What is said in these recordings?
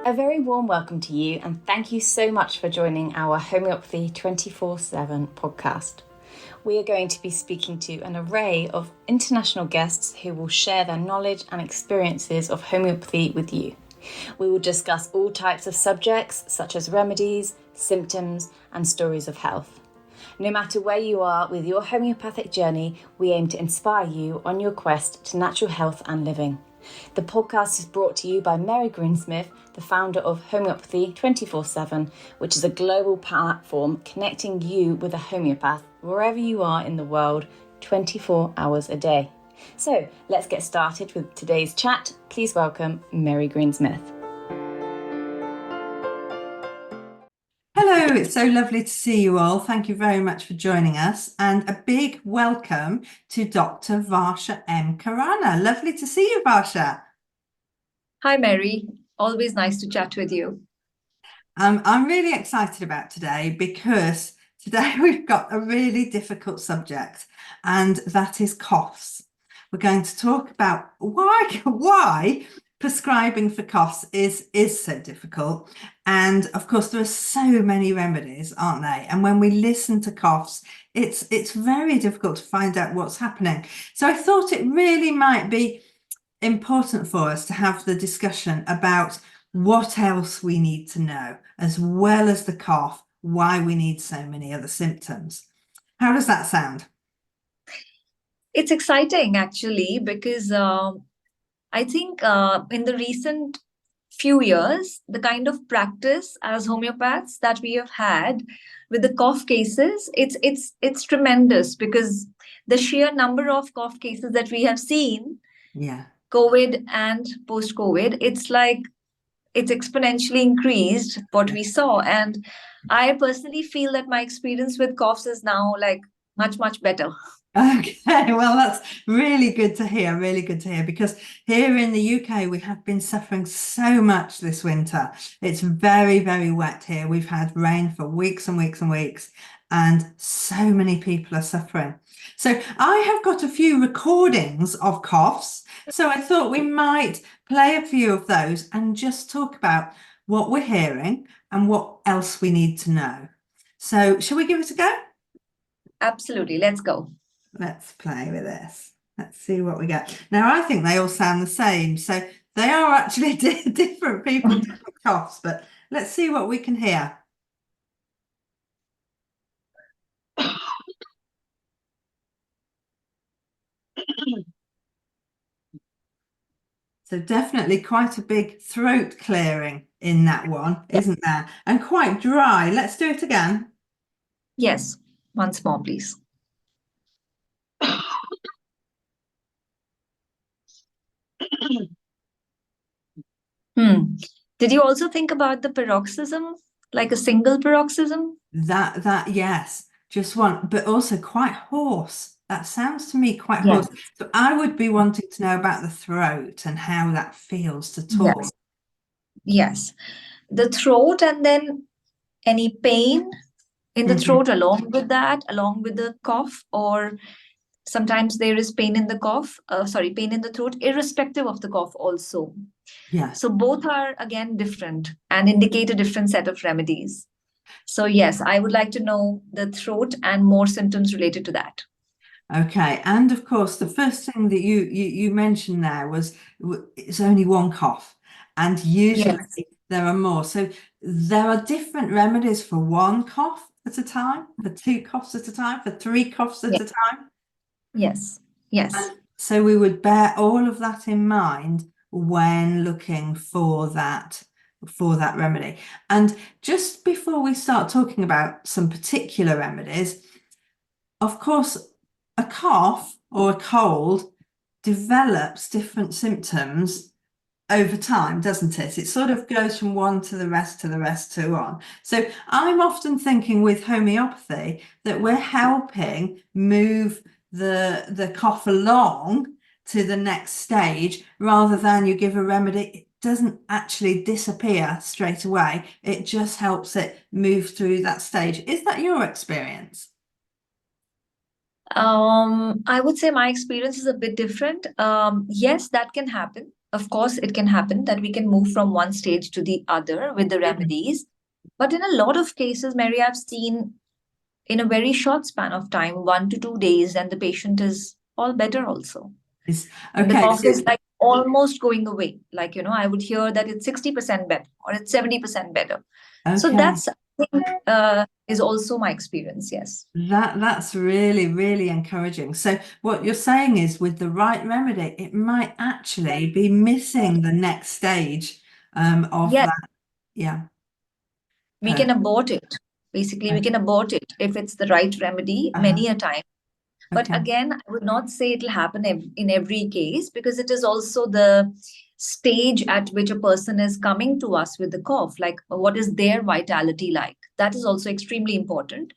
A very warm welcome to you, and thank you so much for joining our Homeopathy 24/7 podcast. We are going to be speaking to an array of international guests who will share their knowledge and experiences of homeopathy with you. We will discuss all types of subjects such as remedies, symptoms, and stories of health. No matter where you are with your homeopathic journey, we aim to inspire you on your quest to natural health and living. The podcast is brought to you by Greensmith, the founder of Homeopathy 24/7, which is a global platform connecting you with a homeopath wherever you are in the world, 24 hours a day. So let's get started with today's chat. Please welcome Mary Greensmith. Hello, it's so lovely to see you all. Thank you very much for joining us, and a big welcome to Dr. Varsha M. Khurana. Lovely to see you, Varsha. Hi, Mary. Always nice to chat with you. I'm really excited about today because today we've got a really difficult subject, and that is coughs. We're going to talk about why prescribing for coughs is so difficult. And of course, there are so many remedies, aren't they? And when we listen to coughs, it's very difficult to find out what's happening. So I thought it really might be important for us to have the discussion about what else we need to know, as well as the cough, why we need so many other symptoms. How does that sound? It's exciting, actually, because I think in the recent few years, the kind of practice as homeopaths that we have had with the cough cases, it's tremendous, because the sheer number of cough cases that we have seen, COVID and post-COVID, it's exponentially increased what we saw. And I personally feel that my experience with coughs is now much better. Okay, well, that's really good to hear, because here in the UK, we have been suffering so much this winter. It's very, very wet here. We've had rain for weeks and weeks and weeks, and so many people are suffering. So I have got a few recordings of coughs, so I thought we might play a few of those and just talk about what we're hearing and what else we need to know. So shall we give it a go? Absolutely, let's go. Let's play with this. Let's see what we get. Now, I think they all sound the same. So they are actually different people, different coughs, but let's see what we can hear. So definitely quite a big throat clearing in that one, isn't there? And quite dry. Let's do it again. Yes, once more, please. Did you also think about the paroxysm, like a single paroxysm? That yes, just one, but also quite hoarse. That sounds to me quite hoarse. So I would be wanting to know about the throat and how that feels to talk. Yes. The throat, and then any pain in the throat along with that, along with the cough, or sometimes there is pain in the pain in the throat, irrespective of the cough also. Yeah. So both are again different and indicate a different set of remedies. So yes, I would like to know the throat and more symptoms related to that. Okay, and of course, the first thing that you mentioned there was it's only one cough, and usually there are more. So there are different remedies for one cough at a time, for two coughs at a time, for three coughs at a time. Yes. And so we would bear all of that in mind when looking for that remedy. And just before we start talking about some particular remedies, of course, a cough or a cold develops different symptoms over time, doesn't it? It sort of goes from one to the rest to on. So I'm often thinking with homeopathy that we're helping move the cough along to the next stage, rather than you give a remedy, it doesn't actually disappear straight away. It just helps it move through that stage. Is that your experience? I would say my experience is a bit different. Yes, that can happen. of course, it can happen that we can move from one stage to the other with the remedies. But in a lot of cases, Mary, I've seen in a very short span of time, 1 to 2 days, and the patient is all better also. And the Okay, cough so is like almost going away. Like, I would hear that it's 60% better or it's 70% better. So okay, that's, I think, is also my experience. Yes. that's really, really encouraging. So what you're saying is, with the right remedy, it might actually be missing the next stage of Yes, that. Yeah, we can perfect. abort it. Basically, we can abort it if it's the right remedy Uh-huh. many a time. But Okay. again, I would not say it'll happen in every case, because it is also the stage at which a person is coming to us with the cough. Like, what is their vitality like? That is also extremely important.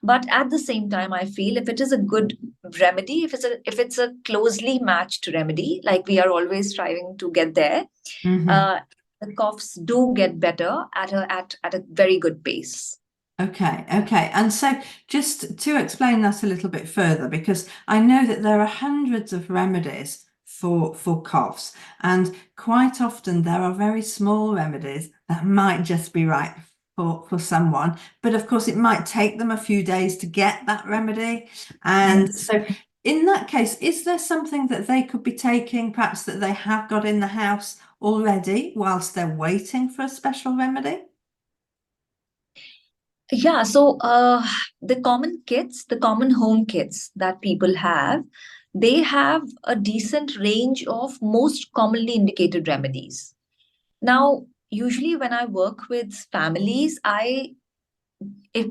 But at the same time, I feel if it is a good remedy, if it's a closely matched remedy, like we are always striving to get there, Mm-hmm. uh, the coughs do get better at a very good pace. Okay, okay. And so just to explain that a little bit further, because I know that there are hundreds of remedies for coughs, and quite often there are very small remedies that might just be right for someone, but of course it might take them a few days to get that remedy. And Yes. so in that case, is there something that they could be taking, perhaps that they have got in the house already whilst they're waiting for a special remedy? Yeah, so the common home kits that people have, they have a decent range of most commonly indicated remedies. Now, usually when I work with families, and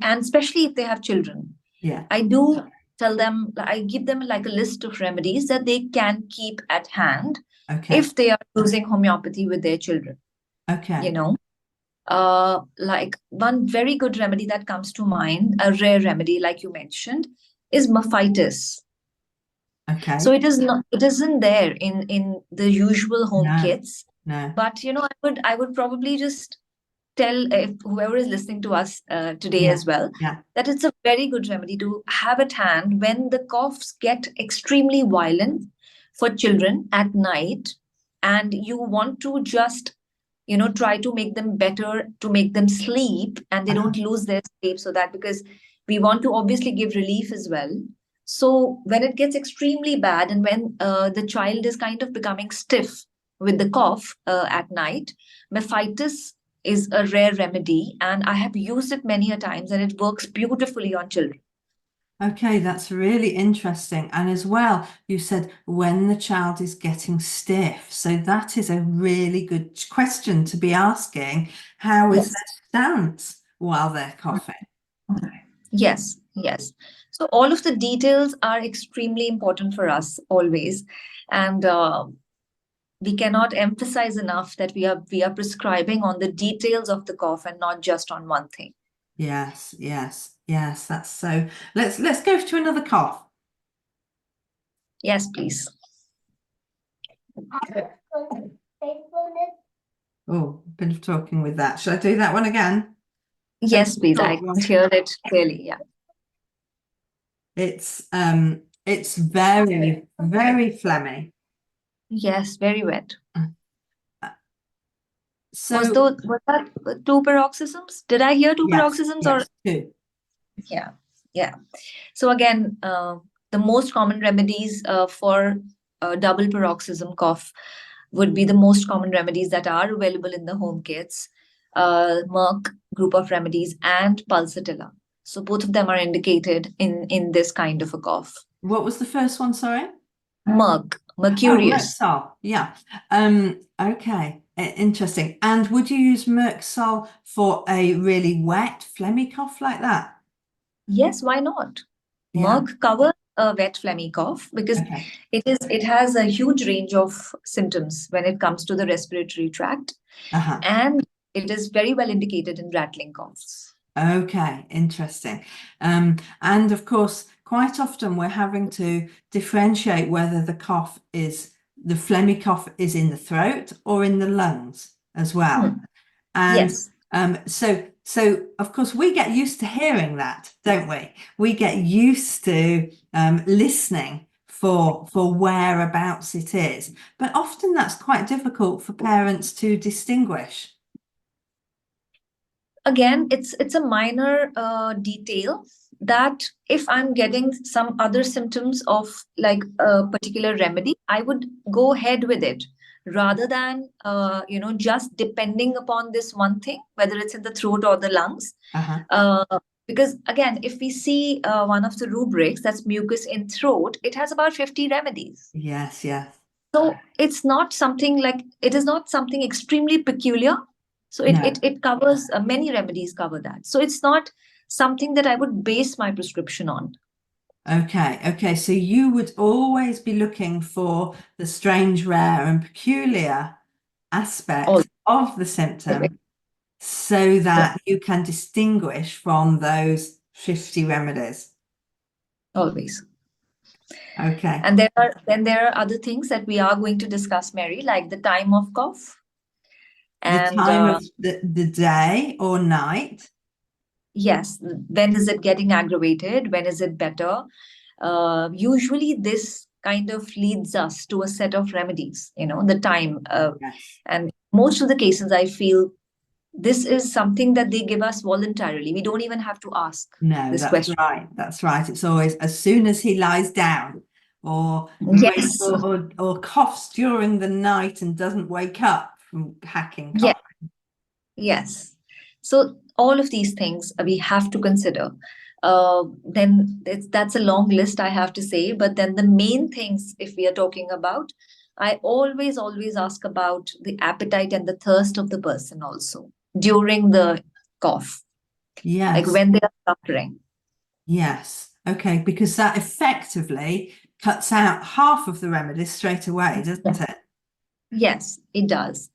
especially if they have children, Yeah. I do tell them, I give them like a list of remedies that they can keep at hand Okay. if they are using homeopathy with their children, you Okay. know. Like one very good remedy that comes to mind, a rare remedy, like you mentioned, is Mephitis. Okay. So it isn't there in the usual home No, kits, no. but I would probably just tell if whoever is listening to us today Yeah. as well, Yeah. that it's a very good remedy to have at hand when the coughs get extremely violent for children at night, and you want to just try to make them better, to make them sleep and they Uh-huh. don't lose their sleep, so that, because we want to obviously give relief as well. So when it gets extremely bad, and when the child is kind of becoming stiff with the cough at night, Mephitis is a rare remedy, and I have used it many a times, and it works beautifully on children. Okay, that's really interesting. And as well, you said when the child is getting stiff. So that is a really good question to be asking. How is Yes. their stance while they're coughing? Yes, yes. So all of the details are extremely important for us always, and we cannot emphasize enough that we are prescribing on the details of the cough and not just on one thing. Yes, yes, yes. That's so. Let's go to another cough. Yes, please. Oh, a bit of talking with that. Should I do that one again? Yes, please. I Short can't one. hear it clearly. Yeah. It's very, very phlegmy. Yes, very wet. So Was that two paroxysms? Did I hear two yes, paroxysms or yes, two. yeah, yeah. So again, the most common remedies for double paroxysm cough would be the most common remedies that are available in the home kits, Merck group of remedies and Pulsatilla. So both of them are indicated in this kind of a cough. What was the first one, sorry? Oh, Mercurius. Merxol. Yeah. Okay. Interesting. And would you use Merxol for a really wet, phlegmy cough like that? Yes, why not? Yeah. Merck covers a wet phlegmy cough because Okay. it has a huge range of symptoms when it comes to the respiratory tract, Uh-huh. and it is very well indicated in rattling coughs. Okay, interesting. And of course, quite often we're having to differentiate whether the phlegmy cough is in the throat or in the lungs as well. Hmm. And Yes. so of course we get used to hearing that, don't we? We get used to listening for whereabouts it is. But often that's quite difficult for parents to distinguish. Again, it's a minor detail that if I'm getting some other symptoms of like a particular remedy, I would go ahead with it rather than just depending upon this one thing, whether it's in the throat or the lungs. Uh-huh. Because again, if we see one of the rubrics, that's mucus in throat, it has about 50 remedies. Yes, yes. So it's not something like, it is not something extremely peculiar. So No. it covers, many remedies cover that. So it's not something that I would base my prescription on. Okay. So you would always be looking for the strange, rare, and peculiar aspects of the symptom so that you can distinguish from those 50 remedies. Always. Okay. And there are other things that we are going to discuss, Mary, like the time of cough. The And time of the day or night. yes, when is it getting aggravated? When is it better? Usually this kind of leads us to a set of remedies, the time. Yes. And most of the cases, I feel this is something that they give us voluntarily. We don't even have to ask No, this that's question. right. That's right. It's always as soon as he lies down or Yes. or coughs during the night and doesn't wake up from hacking Yeah. cough. Yes. So all of these things we have to consider. Then that's a long list, I have to say. But then the main things, if we are talking about, I always ask about the appetite and the thirst of the person also during the cough, like Yes. when they are suffering. Yes. Okay, because that effectively cuts out half of the remedies straight away, doesn't it? Yes, it does.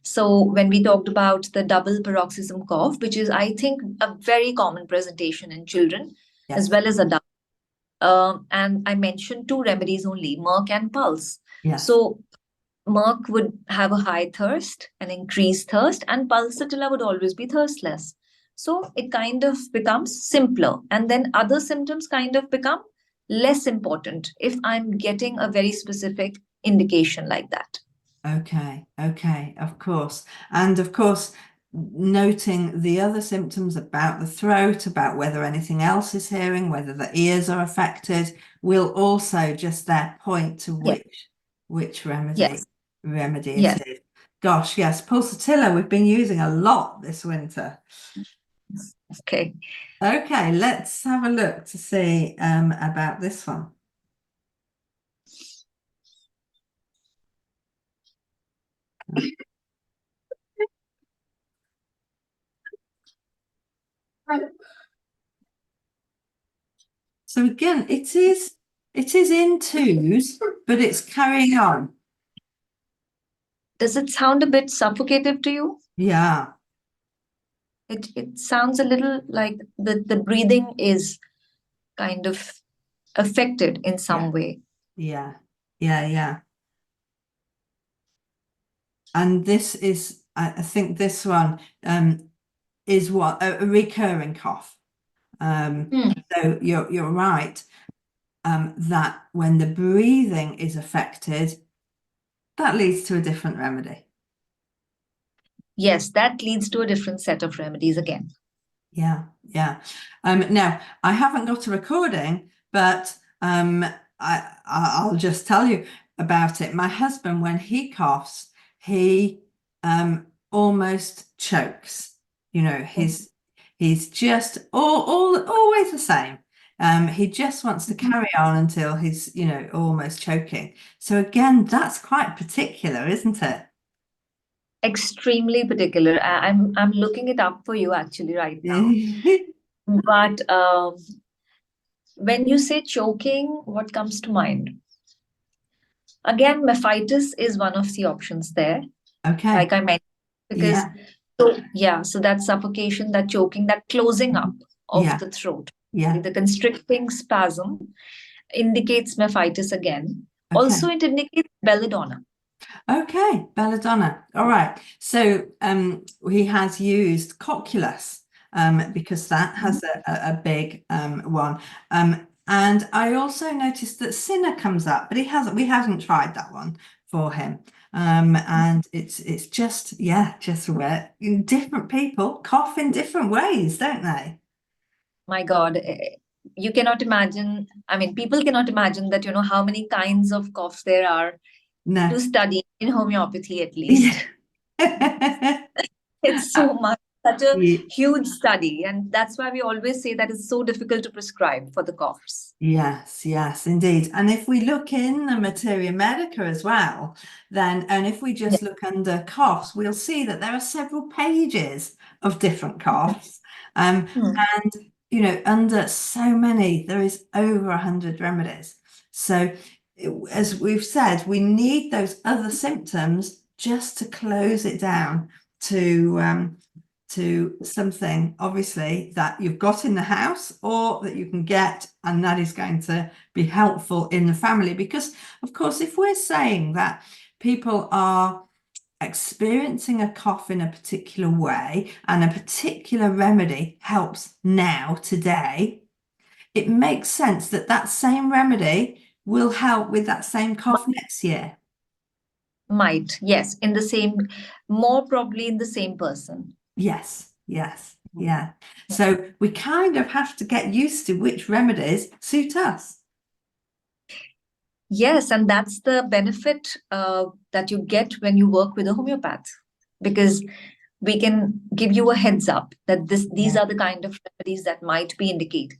So when we talked about the double paroxysm cough, which is, I think, a very common presentation in children as Yes. well as adults. And I mentioned two remedies only, Merc and Pulse. Yes. So Merc would have a high thirst, an increased thirst, and Pulsatilla would always be thirstless. So it kind of becomes simpler. And then other symptoms kind of become less important if I'm getting a very specific indication like that. Okay, of course. And of course, noting the other symptoms about the throat, about whether anything else is hearing, whether the ears are affected, will also just there point to Yes. which remedy Yes. it Yes. is. Gosh, yes, Pulsatilla we've been using a lot this winter. Okay. Okay, let's have a look to see about this one. So again, it is in twos, but it's carrying on. Does it sound a bit suffocative to you? Yeah. It sounds a little like the breathing is kind of affected in some way. Yeah. And this is, I think this one is what a recurring cough. So you're right that when the breathing is affected, that leads to a different remedy. Yes, that leads to a different set of remedies again. Yeah. Now I haven't got a recording, but I'll just tell you about it. My husband, when he coughs, he almost chokes. He's just always the same. He just wants to carry on until he's almost choking. So again, that's quite particular, isn't it? Extremely particular. I'm looking it up for you actually right now. But when you say choking, what comes to mind? Again, Mephitis is one of the options there. Okay. Like I mentioned, because Yeah. so that suffocation, that choking, that closing up of the throat, Yeah. the constricting spasm indicates Mephitis again. Okay. Also, it indicates Belladonna. Okay, Belladonna. All right. So he has used cocculus because that has a big one. And I also noticed that Sinner comes up, but we haven't tried that one for him. And it's just where different people cough in different ways, don't they? My God, you cannot imagine. I mean, people cannot imagine that, how many kinds of coughs there are to No. study in homeopathy, at Yeah. least. It's so much, such a Yeah. huge study. And that's why we always say that it's so difficult to prescribe for the coughs. Yes, yes, indeed. And if we look in the Materia Medica as well, and if we Yeah. just look under coughs, we'll see that there are several pages of different coughs. Hmm. And, under so many, there is over 100 remedies. So, as we've said, we need those other symptoms just to close it down to something obviously that you've got in the house or that you can get, and that is going to be helpful in the family. Because of course, if we're saying that people are experiencing a cough in a particular way and a particular remedy helps now today, it makes sense that that same remedy will help with that same cough next year. Might, yes, in the same, more probably in the same person. Yes, yes, yeah. So we kind of have to get used to which remedies suit us. Yes, and that's the benefit that you get when you work with a homeopath, because we can give you a heads up that these Yeah. are the kind of remedies that might be indicated.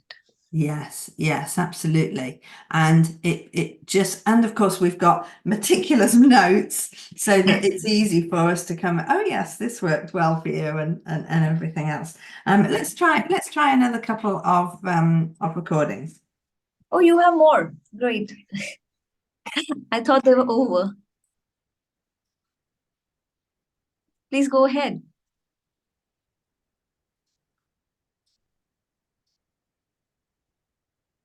Yes, yes, absolutely. And and of course we've got meticulous notes so that it's easy for us to come, oh yes, this worked well for you and everything else. Let's try another couple of recordings. Oh, you have more. Great. I thought they were over. Please go ahead.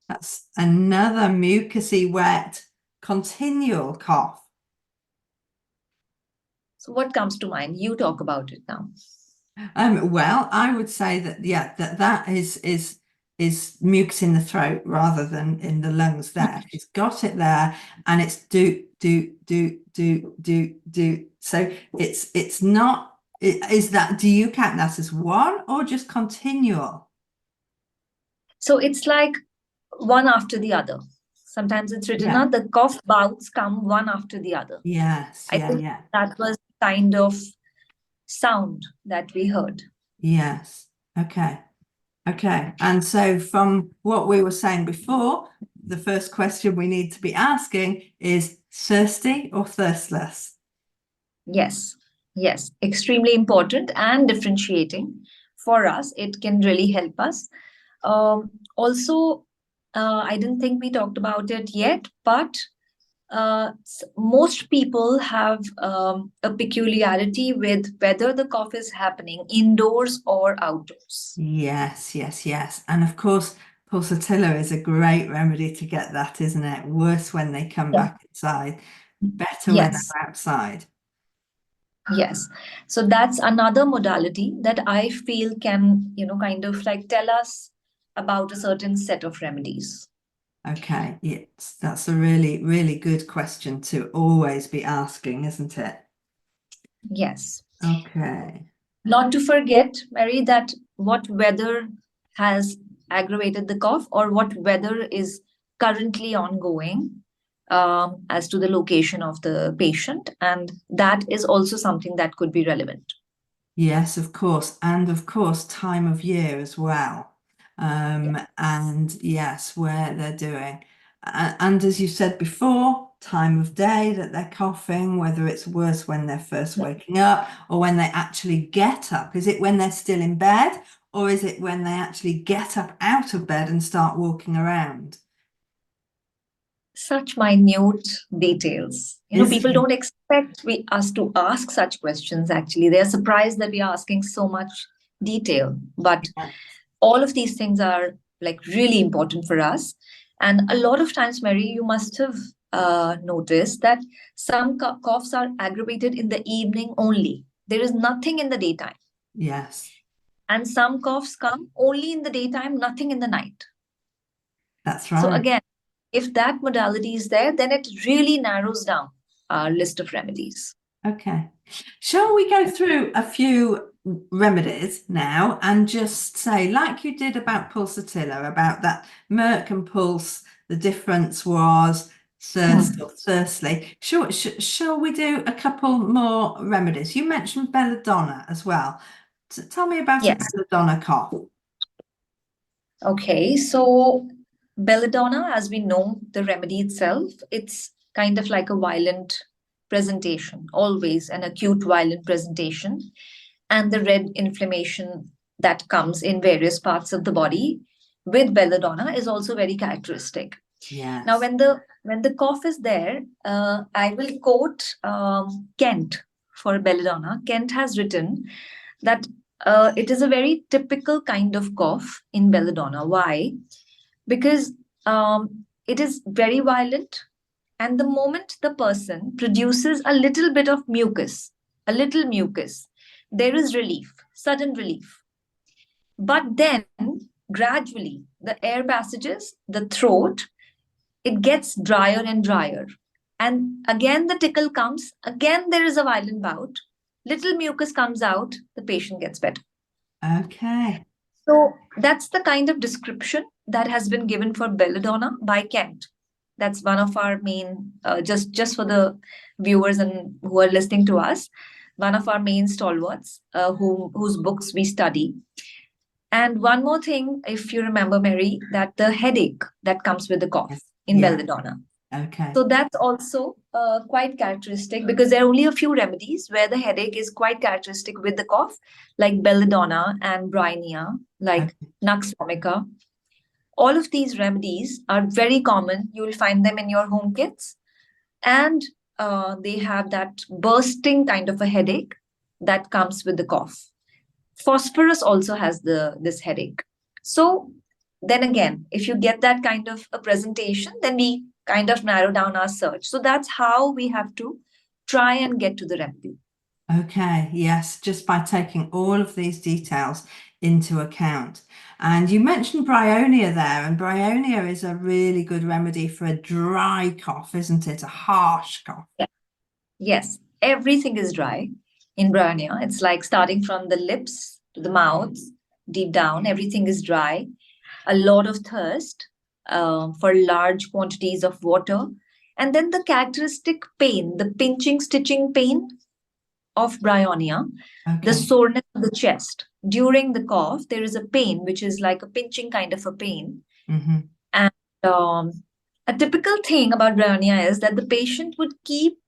That's another mucousy, wet, continual cough. So what comes to mind? You talk about it now. Well, I would say that that is mucus in the throat rather than in the lungs there. It's got it there and it's do. So it's not, do you count that as one or just continual? So it's like one after the other. Sometimes it's written Yeah. out, the cough bouts come one after the other. Yes. I think Yeah. that was kind of sound that we heard. Yes. Okay. Okay. And so from what we were saying before, the first question we need to be asking is thirsty or thirstless? Yes, yes, extremely important and differentiating for us. It can really help us. Also, I didn't think we talked about it yet, but most people have a peculiarity with whether the cough is happening indoors or outdoors. Yes, yes, yes. And of course, Pulsatilla is a great remedy to get that, isn't it? Worse when they come Yeah. back inside, better when Yes, they're outside. yes. So that's another modality that I feel can, kind of like tell us about a certain set of remedies. Okay, yes, that's a really, really good question to always be asking, isn't it? Yes. Okay. Not to forget, Mary, that what weather has aggravated the cough or what weather is currently ongoing as to the location of the patient. And that is also something that could be relevant. Yes, of course. And of course, time of year as well. And yes, where they're doing. And as you said before, time of day that they're coughing, whether it's worse when they're first waking up or when they actually get up. Is it when they're still in bed or is it when they actually get up out of bed and start walking around? Such minute details. People Isn't don't expect us to ask such questions, actually. They're surprised that we are asking so much detail. But it? all of these things are like really important for us. And a lot of times, Mary, you must have noticed that some coughs are aggravated in the evening only. There is nothing in the daytime. Yes. And some coughs come only in the daytime, nothing in the night. That's So right. again, if that modality is there, then it really narrows down our list of remedies. Okay. Shall we go through a few remedies now and just say, like you did about Pulsatilla, about that Merc and Pulse, the difference was thirst or thirstly. Shall we do a couple more remedies? You mentioned Belladonna as well. Tell me about a Yes. Belladonna cough. Okay, so Belladonna, as we know, the remedy itself, it's kind of like a violent presentation, always an acute violent presentation. And the red inflammation that comes in various parts of the body with Belladonna is also very characteristic. Yes. Now, when the cough is there, I will quote Kent for Belladonna. Kent has written that it is a very typical kind of cough in Belladonna. Why? Because it is very violent, and the moment the person produces a little mucus, there is relief, sudden relief. But then gradually, the air passages, the throat, it gets drier and drier. And again, the tickle comes, again, there is a violent bout. Little mucus comes out, the patient gets better. Okay. So that's the kind of description that has been given for Belladonna by Kent. That's one of our main, just for the viewers and who are listening to us, one of our main stalwarts whose books we study. And one more thing, if you remember, Mary, that the headache that comes with the cough in Belladonna. Okay. So that's also quite characteristic because there are only a few remedies where the headache is quite characteristic with the cough, like Belladonna and Bryonia, like Nux vomica. All of these remedies are very common. You will find them in your home kits. And they have that bursting kind of a headache that comes with the cough. Phosphorus also has this headache. So then again, if you get that kind of a presentation, then we kind of narrow down our search. So that's how we have to try and get to the remedy. Okay, yes, just by taking all of these details into account. And you mentioned Bryonia there, and Bryonia is a really good remedy for a dry cough, isn't it? A harsh cough. Yeah. Yes, everything is dry in Bryonia. It's like starting from the lips to the mouth, deep down, everything is dry. A lot of thirst for large quantities of water. And then the characteristic pain, the pinching, stitching pain of Bryonia, the Okay. soreness of the chest. During the cough, there is a pain, which is like a pinching kind of a pain. And a typical thing about Bryonia is that the patient would keep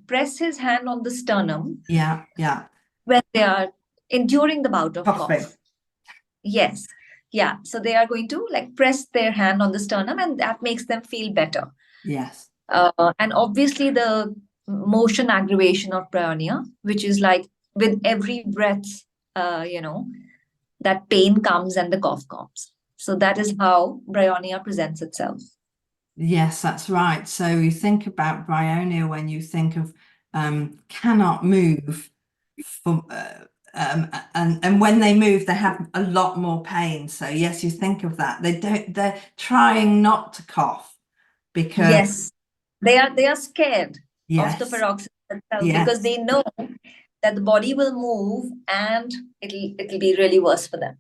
press his hand on the sternum. Yeah, yeah. When they are during the bout of Coughing. cough. Yes. Yeah. So they are going to like press their hand on the sternum and that makes them feel better. Yes. And obviously the motion aggravation of Bryonia, which is like with every breath, that pain comes and the cough comes. So that is how Bryonia presents itself. Yes, that's right. So you think about Bryonia when you think of cannot move from and when they move they have a lot more pain. So yes, you think of that. They're trying not to cough because yes, they are scared of the yes, paroxysm itself because yes, they know that the body will move and it'll be really worse for them.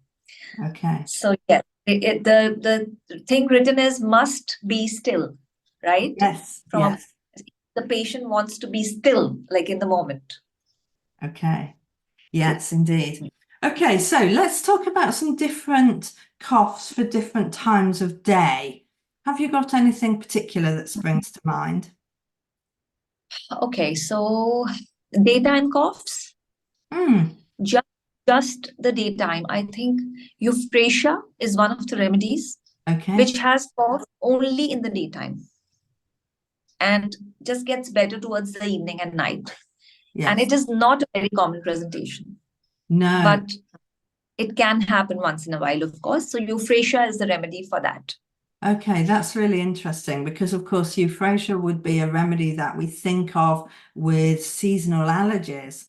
okay. So yes, the thing written is must be still, right? Yes, yes. The patient wants to be still, like in the moment. Okay. Yes, indeed. Okay, so let's talk about some different coughs for different times of day. Have you got anything particular that springs to mind? Okay, so daytime coughs, just the daytime. I think euphrasia is one of the remedies Okay. which has cough only in the daytime and just gets better towards the evening and night. Yes. And it is not a very common presentation. No. But it can happen once in a while, of course. So euphrasia is the remedy for that. Okay, that's really interesting because, of course, euphrasia would be a remedy that we think of with seasonal allergies.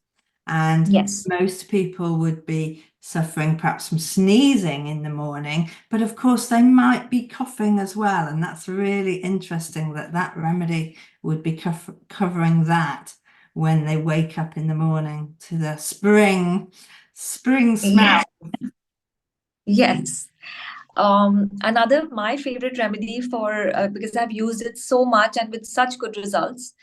And yes, most people would be suffering perhaps from sneezing in the morning, but of course they might be coughing as well. And that's really interesting that that remedy would be covering that when they wake up in the morning to the spring smell. Yes. Another my favorite remedy for because I've used it so much and with such good results.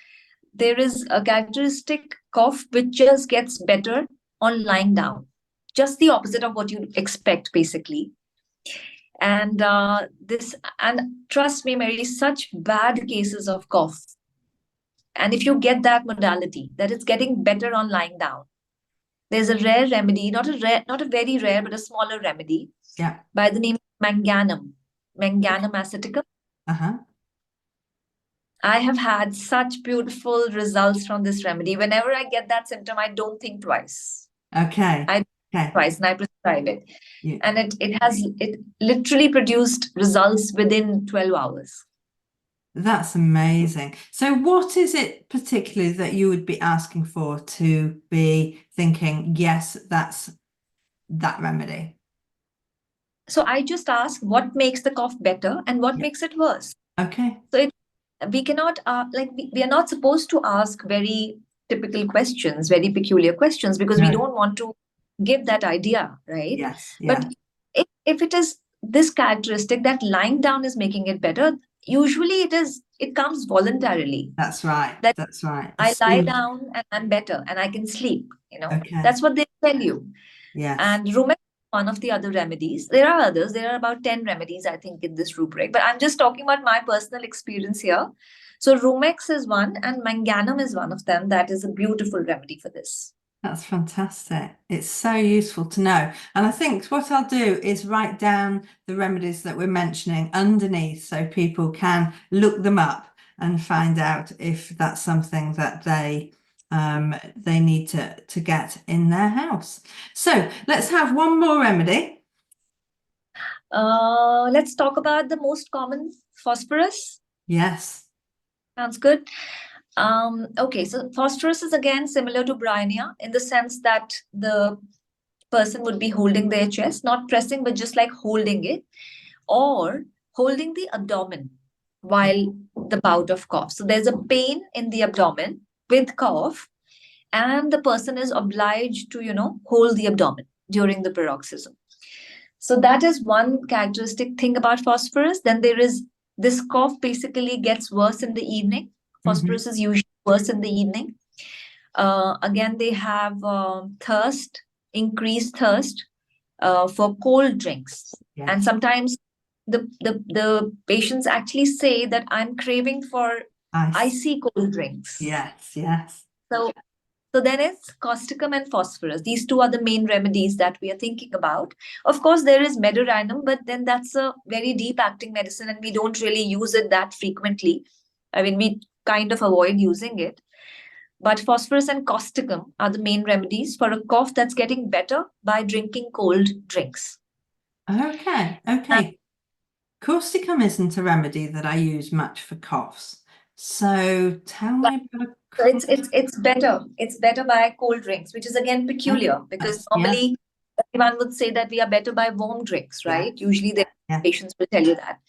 There is a characteristic cough which just gets better on lying down. Just the opposite of what you expect, basically. And trust me, Mary, such bad cases of cough. And if you get that modality, that it's getting better on lying down, there's a rare remedy, not a very rare, but a smaller remedy Yeah. by the name of Manganum aceticum. Uh-huh. I have had such beautiful results from this remedy. Whenever I get that symptom, I don't think twice. Okay. I Okay. twice and I prescribe it. Yeah. And it literally produced results within 12 hours. That's amazing. So what is it particularly that you would be asking for to be thinking, yes, that's that remedy? So I just ask what makes the cough better and what Yeah. makes it worse. Okay. So we cannot we are not supposed to ask very typical questions, very peculiar questions, because we No. don't want to give that idea, right? Yes. But Yeah. if it is this characteristic that lying down is making it better, usually it comes voluntarily. That's right. That That's right. I As lie soon- down and I'm better and I can sleep. Okay. That's what they tell you. Yes. And Romex is one of the other remedies. There are others. There are about 10 remedies, I think, in this rubric. But I'm just talking about my personal experience here. So Romex is one, and Manganum is one of them. That is a beautiful remedy for this. That's fantastic. It's so useful to know. And I think what I'll do is write down the remedies that we're mentioning underneath so people can look them up and find out if that's something that they need to get in their house. So let's have one more remedy. Let's talk about the most common phosphorus. Yes. Sounds good. Okay, so phosphorus is again similar to Bryonia in the sense that the person would be holding their chest, not pressing, but just like holding it, or holding the abdomen while the bout of cough. So there's a pain in the abdomen with cough, and the person is obliged to, hold the abdomen during the paroxysm. So that is one characteristic thing about phosphorus. Then there is this cough basically gets worse in the evening. Phosphorus is usually worse in the evening. Again, they have increased thirst for cold drinks. Yes. And sometimes the patients actually say that I'm craving for icy cold drinks. Yes, yes. So then it's Causticum and Phosphorus. These two are the main remedies that we are thinking about. Of course, there is Medurinum, but then that's a very deep acting medicine and we don't really use it that frequently. I mean, we kind of avoid using it. But Phosphorus and Causticum are the main remedies for a cough that's getting better by drinking cold drinks. Okay, okay. Causticum isn't a remedy that I use much for coughs. So tell me about So it's better. It's better by cold drinks, which is again peculiar because normally everyone would say that we are better by warm drinks, right? Usually the patients will tell you that.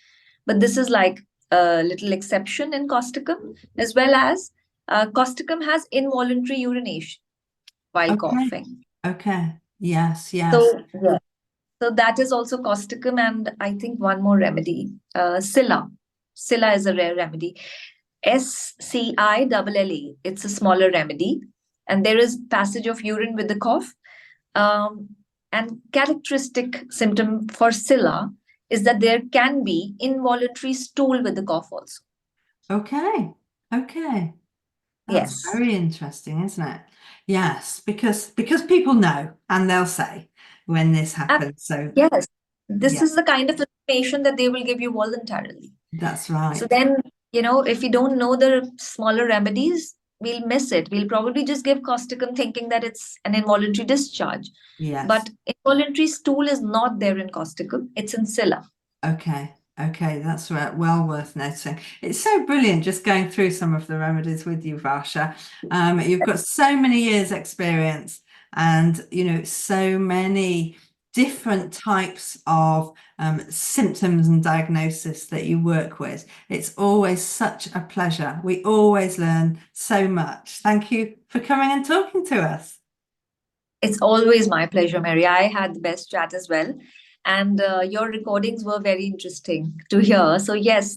But this is like a little exception in Causticum, as well as Causticum has involuntary urination while coughing. Okay. Yes, yes. So that is also Causticum, and I think one more remedy, Scilla. Scilla is a rare remedy. SCILLA. It's a smaller remedy, and there is passage of urine with the cough. And characteristic symptom for Scilla is that there can be involuntary stool with the cough also. Okay. Okay. That's very interesting, isn't it? Yes, because people know and they'll say when this happens. So yes, this is the kind of information that they will give you voluntarily. That's right. So then, if we don't know the smaller remedies, we'll miss it. We'll probably just give Causticum thinking that it's an involuntary discharge. Yes. But involuntary stool is not there in Causticum. It's in Scilla. Okay. Okay, that's right. Well worth noticing. It's so brilliant just going through some of the remedies with you, Varsha. You've got so many years experience and so many different types of symptoms and diagnosis that you work with. It's always such a pleasure. We always learn so much. Thank you for coming and talking to us. It's always my pleasure, Mary. I had the best chat as well. And your recordings were very interesting to hear. So, yes,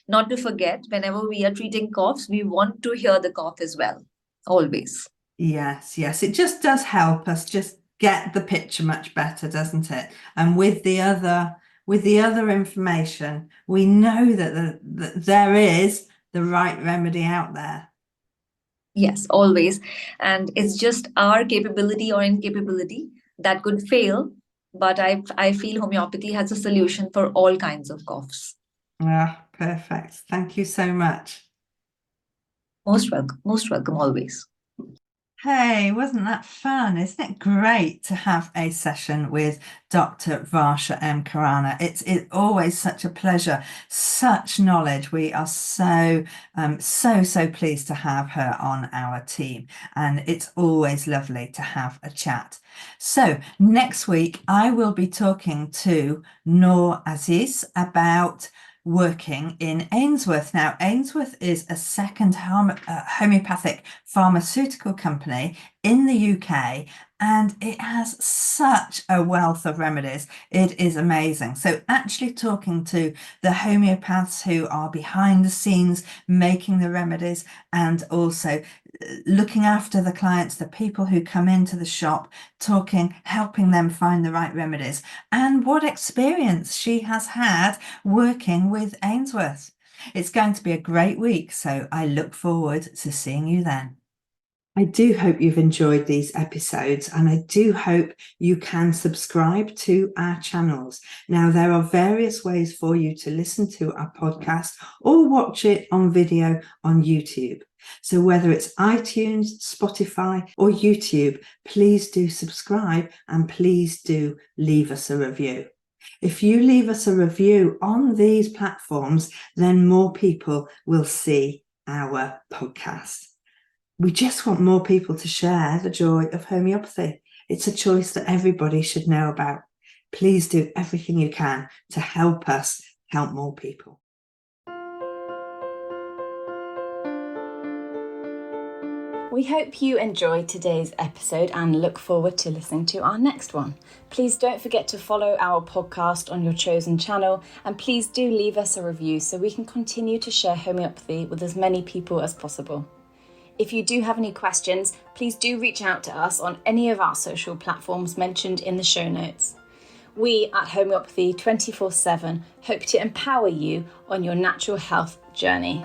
not to forget, whenever we are treating coughs, we want to hear the cough as well. Always. Yes, it just does help us just get the picture much better, doesn't it? And with the other information, we know that there is the right remedy out there. Yes, always. And it's just our capability or incapability that could fail. But I feel homeopathy has a solution for all kinds of coughs. Ah, perfect. Thank you so much. Most welcome always. Hey, wasn't that fun? Isn't it great to have a session with Dr. Varsha M. Khurana? It's always such a pleasure, such knowledge. We are so pleased to have her on our team, and it's always lovely to have a chat. So next week I will be talking to Noor Aziz about working in Ainsworth. Now, Ainsworth is a second homeopathic pharmaceutical company in the UK, and it has such a wealth of remedies. It is amazing. So actually talking to the homeopaths who are behind the scenes making the remedies, and also looking after the clients, the people who come into the shop, helping them find the right remedies, and what experience she has had working with Ainsworth. It's going to be a great week, so I look forward to seeing you then. I do hope you've enjoyed these episodes, and I do hope you can subscribe to our channels. Now, there are various ways for you to listen to our podcast or watch it on video on YouTube. So whether it's iTunes, Spotify, or YouTube, please do subscribe and please do leave us a review. If you leave us a review on these platforms, then more people will see our podcast. We just want more people to share the joy of homeopathy. It's a choice that everybody should know about. Please do everything you can to help us help more people. We hope you enjoyed today's episode and look forward to listening to our next one. Please don't forget to follow our podcast on your chosen channel, and please do leave us a review so we can continue to share homeopathy with as many people as possible. If you do have any questions, please do reach out to us on any of our social platforms mentioned in the show notes. We at Homeopathy 24/7 hope to empower you on your natural health journey.